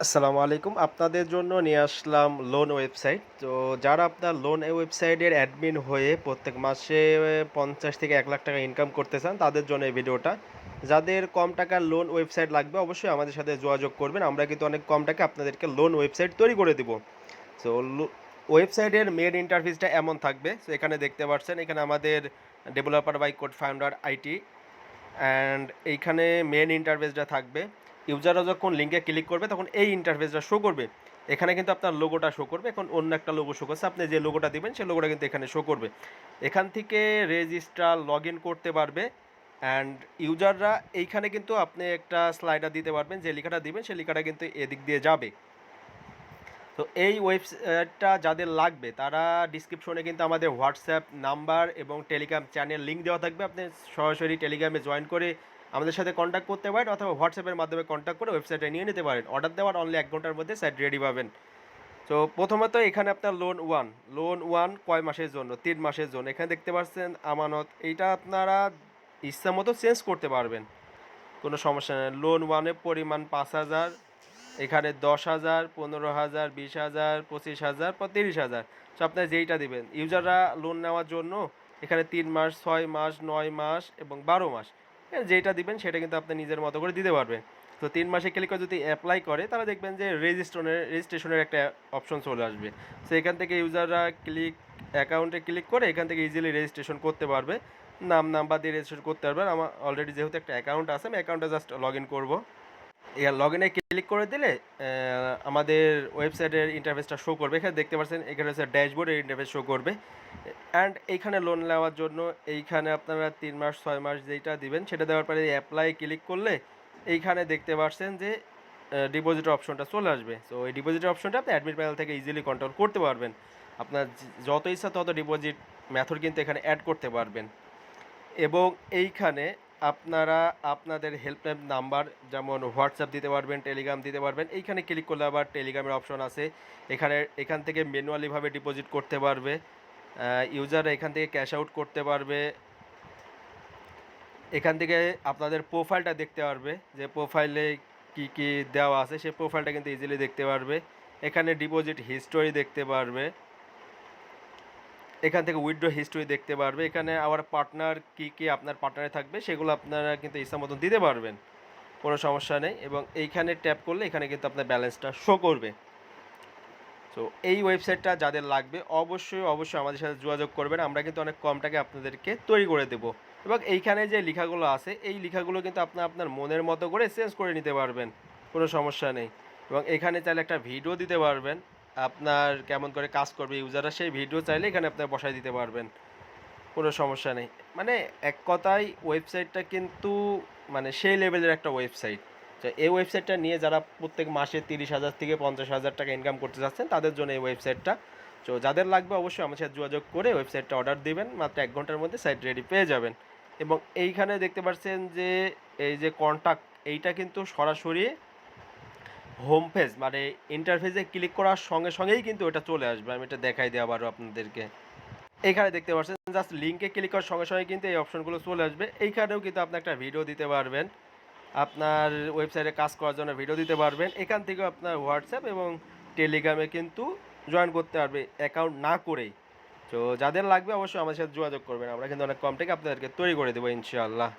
আসসালামু আলাইকুম। আপনাদের জন্য নিয়ে আসলাম লোন ওয়েবসাইট। তো যারা আপনার লোন ওয়েবসাইটের অ্যাডমিন হয়ে প্রত্যেক মাসে ৫০ থেকে ৳১,০০,০০০ ইনকাম করতে চান, তাদের জন্য এই ভিডিওটা। যাদের কম টাকার লোন ওয়েবসাইট লাগবে, অবশ্যই আমাদের সাথে যোগাযোগ করবেন। আমরা কিন্তু অনেক কম টাকায় আপনাদেরকে লোন ওয়েবসাইট তৈরি করে দিব। সো ওয়েবসাইটের মেইন ইন্টারফেসটা এমন থাকবে। সো এখানে দেখতে পাচ্ছেন, এখানে আমাদের developer by code founder IT and এইখানে মেন ইন্টারফেসটা থাকবে। ইউজাররা যখন লিঙ্কে ক্লিক করবে তখন এই ইন্টারফেসটা শো করবে। এখানে কিন্তু আপনার লোগোটা শো করবে। এখন অন্য একটা লোগো শো করছে। আপনি যে লোগোটা দিবেন সেই লোগোটা কিন্তু এখানে শো করবে। এখান থেকে রেজিস্টার লগ ইন করতে পারবে অ্যান্ড ইউজাররা এইখানে কিন্তু আপনি একটা স্লাইডার দিতে পারবেন। যে লেখাটা দিবেন সেই লেখাটা কিন্তু এদিক দিয়ে যাবে। তো এই ওয়েবসাইটটা যাদের লাগবে তারা ডিসক্রিপশনে কিন্তু আমাদের হোয়াটসঅ্যাপ নাম্বার এবং টেলিগ্রাম চ্যানেল লিঙ্ক দেওয়া থাকবে। আপনি সরাসরি টেলিগ্রামে জয়েন করে আমাদের সাথে কন্ট্যাক্ট করতে পারেন অথবা হোয়াটসঅ্যাপের মাধ্যমে কন্ট্যাক্ট করে ওয়েবসাইটে নিয়ে নিতে পারেন। অর্ডার দেওয়ার অনলি ১ ঘন্টার মধ্যে সাইট রেডি পাবেন। তো প্রথমত এখানে আপনার লোন ওয়ান কয় মাসের জন্য? ৩ মাসের জন্য। এখানে দেখতে পাচ্ছেন আমানত। এইটা আপনারা ইচ্ছা মতো চেঞ্জ করতে পারবেন, কোনো সমস্যা নেই। লোন ওয়ানের পরিমাণ ৫,০০০, এখানে ১০,০০০, ১৫,০০০, ২০,০০০, ২৫,০০০, ৩০,০০০। সো আপনার যেইটা দিবেন। ইউজাররা লোন নেওয়ার জন্য এখানে ৩ মাস, ৬ মাস, ৯ মাস এবং ১২ মাস যেইটা দিবেন সেটা কিন্তু আপনি নিজের মতো করে দিতে পারবেন। তো ৩ মাসে ক্লিক করে যদি অ্যাপ্লাই করে তাহলে দেখবেন যে রেজিস্ট্রেশনের একটা অপশন চলে আসবে। সো এখান থেকে ইউজাররা অ্যাকাউন্টে ক্লিক করে এখান থেকে ইজিলি রেজিস্ট্রেশন করতে পারবে। নাম্বার দিয়ে রেজিস্ট্রেশন করতে পারবেন। আমার অলরেডি যেহেতু একটা অ্যাকাউন্ট আছে, আমি অ্যাকাউন্টে জাস্ট লগ ইন করবো। লগ ইনে ক্লিক করে দিলে আমাদের ওয়েবসাইটের ইন্টারফেসটা শো করবে। এখানে দেখতে পাচ্ছেন, এখানে হচ্ছে ড্যাশবোর্ডের ইন্টারফেস শো করবে অ্যান্ড এইখানে লোন নেওয়ার জন্য এইখানে আপনারা ৩ মাস ৬ মাস যেইটা দিবেন সেটা দেওয়ার পরে অ্যাপ্লাই ক্লিক করলে এইখানে দেখতে পাচ্ছেন যে ডিপোজিটের অপশনটা চলে আসবে। সো এই ডিপোজিটের অপশনটা আপনি অ্যাডমিট প্যানেল থেকে ইজিলি কন্ট্রোল করতে পারবেন। আপনার যত ইচ্ছা তত ডিপোজিট মেথড কিন্তু এখানে অ্যাড করতে পারবেন এবং এইখানে আপনারা আপনাদের হেল্পলাইন নাম্বার যেমন হোয়াটসঅ্যাপ দিতে পারবেন, টেলিগ্রাম দিতে পারবেন। এইখানে ক্লিক করলে আবার টেলিগ্রামের অপশন আছে। এখান থেকে ম্যানুয়ালিভাবে ডিপোজিট করতে পারবে। ইউজাররা এখান থেকে ক্যাশ আউট করতে পারবে। এখান থেকে আপনাদের প্রোফাইলটা দেখতে পারবে, যে প্রোফাইলে কি কি দেওয়া আছে সেই প্রোফাইলটা কিন্তু ইজিলি দেখতে পারবে। এখানে ডিপোজিট হিস্টোরি দেখতে পারবে। এখান থেকে উইথড্র হিস্ট্রি দেখতে পারবে। এখানে আবার পার্টনার কী কী আপনার পার্টনারে থাকবে সেগুলো আপনারা কিন্তু ইচ্ছা মতন দিতে পারবেন, কোনো সমস্যা নেই। এবং এইখানে ট্যাপ করলে এখানে কিন্তু আপনার ব্যালেন্সটা শো করবে। তো এই ওয়েবসাইটটা যাদের লাগবে অবশ্যই আমাদের সাথে যোগাযোগ করবেন। আমরা কিন্তু অনেক কম টাকায় আপনাদেরকে তৈরি করে দেবো এবং এইখানে যে লেখাগুলো আছে এই লেখাগুলো কিন্তু আপনার মনের মতো করে চেঞ্জ করে নিতে পারবেন, কোনো সমস্যা নেই। এবং এখানে চাইলে একটা ভিডিও দিতে পারবেন, আপনার কেমন করে কাজ করবে ইউজাররা সেই ভিডিও চাইলে এখানে আপনার বসায় দিতে পারবেন, কোনো সমস্যা নেই। মানে এক কথায় ওয়েবসাইটটা কিন্তু মানে সেই লেভেলের একটা ওয়েবসাইট। তো এই ওয়েবসাইটটা নিয়ে যারা প্রত্যেক মাসে ৩০,০০০ থেকে ৫০,০০০ টাকা ইনকাম করতে যাচ্ছেন তাদের জন্য এই ওয়েবসাইটটা। তো যাদের লাগবে অবশ্যই আমার সাথে যোগাযোগ করে ওয়েবসাইটটা অর্ডার দিবেন, মাত্র ১ ঘন্টার মধ্যে সাইট রেডি পেয়ে যাবেন। এবং এইখানে দেখতে পাচ্ছেন যে এই যে কন্ট্যাক্ট, এইটা কিন্তু সরাসরি হোম পেজ মানে ইন্টারফেসে ক্লিক করার সঙ্গে সঙ্গেই কিন্তু ওটা চলে আসবে। আমি এটা দেখাই দিই আবারও আপনাদেরকে। এইখানে দেখতে পাচ্ছেন জাস্ট লিঙ্কে ক্লিক করার সঙ্গে সঙ্গে কিন্তু এই অপশনগুলো চলে আসবে। এইখানেও কিন্তু আপনি একটা ভিডিও দিতে পারবেন, আপনার ওয়েবসাইটে কাজ করার জন্য ভিডিও দিতে পারবেন। এখান থেকেও আপনার হোয়াটসঅ্যাপ এবং টেলিগ্রামে কিন্তু জয়েন করতে পারবে অ্যাকাউন্ট না করেই। তো যাদের লাগবে অবশ্যই আমার সাথে যোগাযোগ করবেন। আমরা কিন্তু অনেক কম থেকে আপনাদেরকে তৈরি করে দেবো ইনশাআল্লাহ।